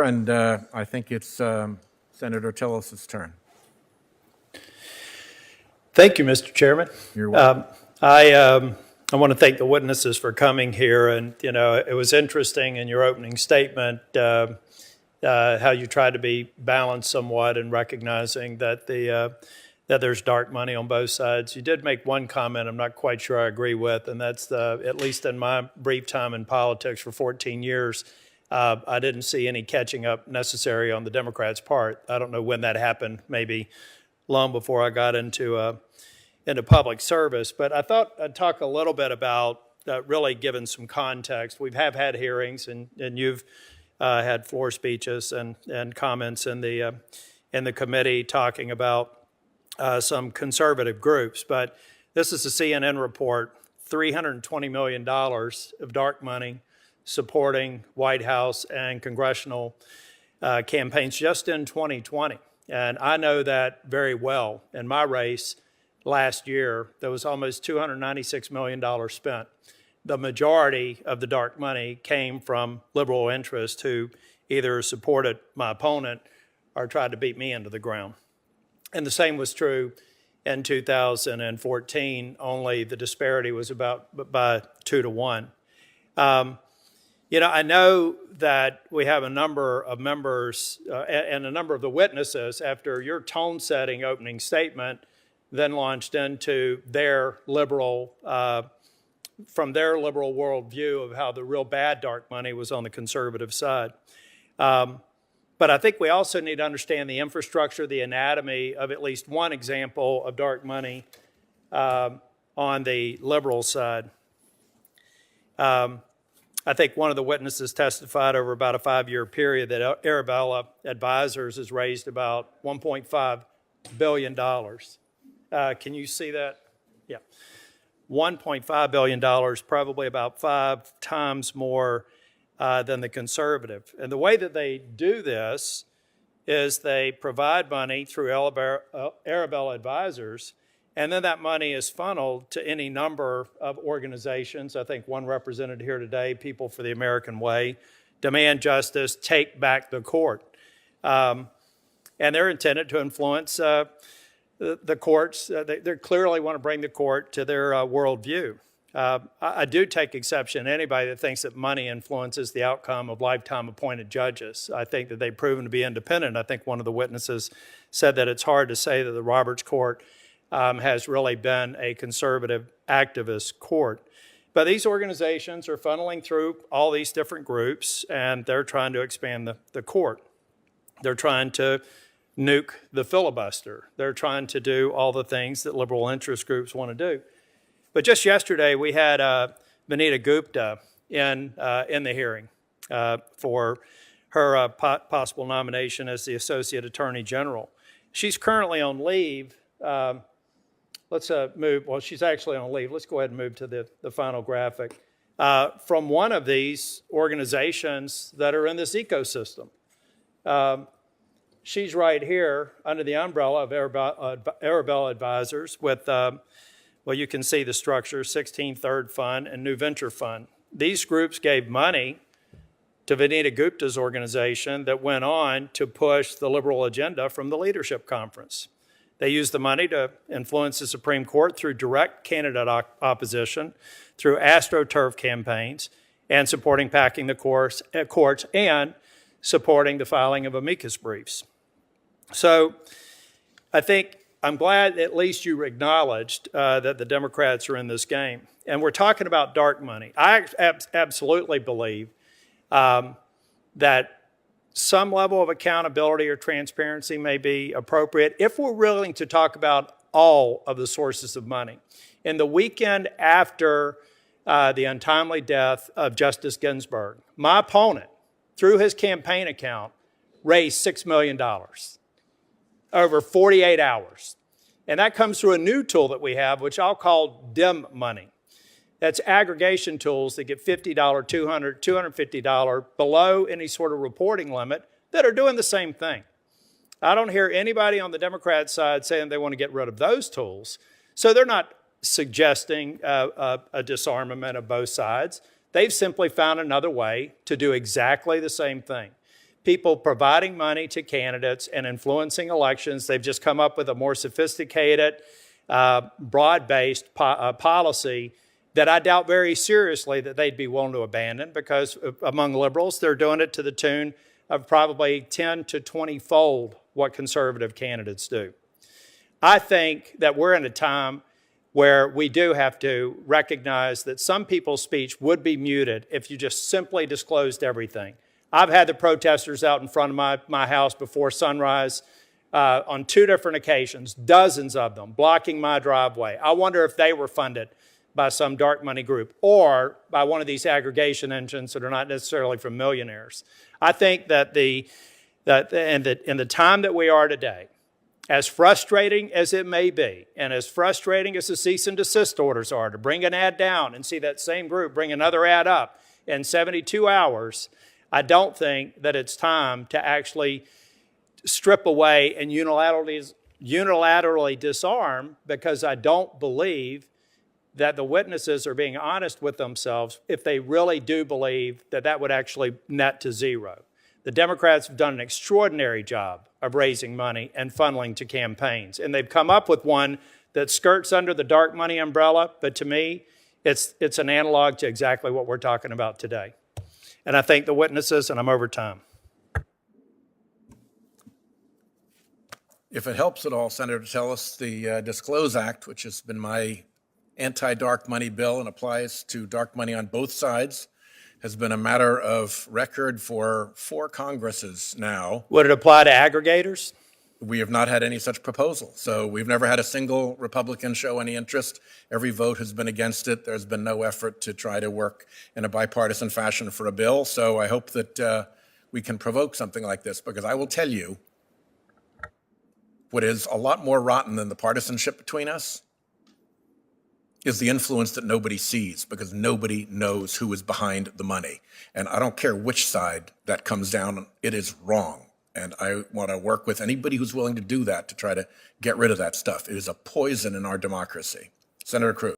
and I think it's Senator Tillis' turn. Thank you, Mr. Chairman. You're welcome. I want to thank the witnesses for coming here, and it was interesting in your opening statement how you tried to be balanced somewhat in recognizing that that there's dark money on both sides. You did make one comment I'm not quite sure I agree with, and that's at least in my brief time in politics for 14 years, I didn't see any catching up necessary on the Democrats' part. I don't know when that happened, maybe long before I got into public service. But I thought I'd talk a little bit about really giving some context. We have had hearings, and you've had floor speeches and comments in the committee talking about some conservative groups. But this is a CNN report, $320 million of dark money supporting White House and congressional campaigns just in 2020. And I know that very well. In my race last year, there was almost $296 million spent. The majority of the dark money came from liberal interests who either supported my opponent or tried to beat me into the ground. And the same was true in 2014, only the disparity was about by 2 to 1. I know that we have a number of members and a number of the witnesses, after your tone-setting opening statement, then launched into their liberal, from their liberal worldview of how the real bad dark money was on the conservative side. But I think we also need to understand the infrastructure, the anatomy of at least one example of dark money on the liberal side. I think one of the witnesses testified over about a 5-year period that Arabella Advisors has raised about $1.5 billion. Can you see that? Yeah. $1.5 billion, probably about 5 times more than the conservative. And the way that they do this is they provide money through Arabella Advisors, and then that money is funneled to any number of organizations. I think one represented here today, People for the American Way, Demand Justice, Take Back the Court. And they're intended to influence the courts. They clearly want to bring the court to their worldview. I do take exception to anybody that thinks that money influences the outcome of lifetime appointed judges. I think that they've proven to be independent. I think one of the witnesses said that it's hard to say that the Roberts Court has really been a conservative activist court. But these organizations are funneling through all these different groups, and they're trying to expand the court. They're trying to nuke the filibuster. They're trying to do all the things that liberal interest groups want to do. But just yesterday, we had Vanita Gupta in the hearing for her possible nomination as the Associate Attorney General. She's currently on leave. Let's move. Well, she's actually on leave. Let's go ahead and move to the final graphic. From one of these organizations that are in this ecosystem. She's right here under the umbrella of Arabella Advisors with, well, you can see the structure, 16th Third Fund and New Venture Fund. These groups gave money to Vanita Gupta's organization that went on to push the liberal agenda from the leadership conference. They used the money to influence the Supreme Court through direct candidate opposition, through AstroTurf campaigns, and supporting packing the courts and supporting the filing of amicus briefs. So I think I'm glad at least you acknowledged that the Democrats are in this game. And we're talking about dark money. I absolutely believe that some level of accountability or transparency may be appropriate if we're willing to talk about all of the sources of money. In the weekend after the untimely death of Justice Ginsburg, my opponent, through his campaign account, raised $6 million over 48 hours. And that comes through a new tool that we have, which I'll call dim money. That's aggregation tools that get $50, $200, $250 below any sort of reporting limit that are doing the same thing. I don't hear anybody on the Democrat side saying they want to get rid of those tools. So they're not suggesting a disarmament of both sides. They've simply found another way to do exactly the same thing. people providing money to candidates and influencing elections. They've just come up with a more sophisticated, broad-based policy that I doubt very seriously that they'd be willing to abandon, because among liberals, they're doing it to the tune of probably 10 to 20-fold what conservative candidates do. I think that we're in a time where we do have to recognize that some people's speech would be muted if you just simply disclosed everything. I've had the protesters out in front of my house before sunrise on 2 different occasions, dozens of them, blocking my driveway. I wonder if they were funded by some dark money group or by one of these aggregation engines that are not necessarily from millionaires. I think that in the time that we are today, as frustrating as it may be, and as frustrating as the cease and desist orders are, to bring an ad down and see that same group bring another ad up in 72 hours, I don't think that it's time to actually strip away and unilaterally disarm, because I don't believe that the witnesses are being honest with themselves if they really do believe that that would actually net to zero. The Democrats have done an extraordinary job of raising money and funneling to campaigns, and they've come up with one that skirts under the dark money umbrella, but to me, it's an analog to exactly what we're talking about today. And I thank the witnesses, and I'm over time. If it helps at all, Senator Tillis, the Disclose Act, which has been my anti-dark money bill and applies to dark money on both sides, has been a matter of record for 4 Congresses now. Would it apply to aggregators? We have not had any such proposal. So we've never had a single Republican show any interest. Every vote has been against it. There's been no effort to try to work in a bipartisan fashion for a bill. So I hope that we can provoke something like this, because I will tell you what is a lot more rotten than the partisanship between us is the influence that nobody sees, because nobody knows who is behind the money. And I don't care which side that comes down, it is wrong. And I want to work with anybody who's willing to do that to try to get rid of that stuff. It is a poison in our democracy. Senator Cruz.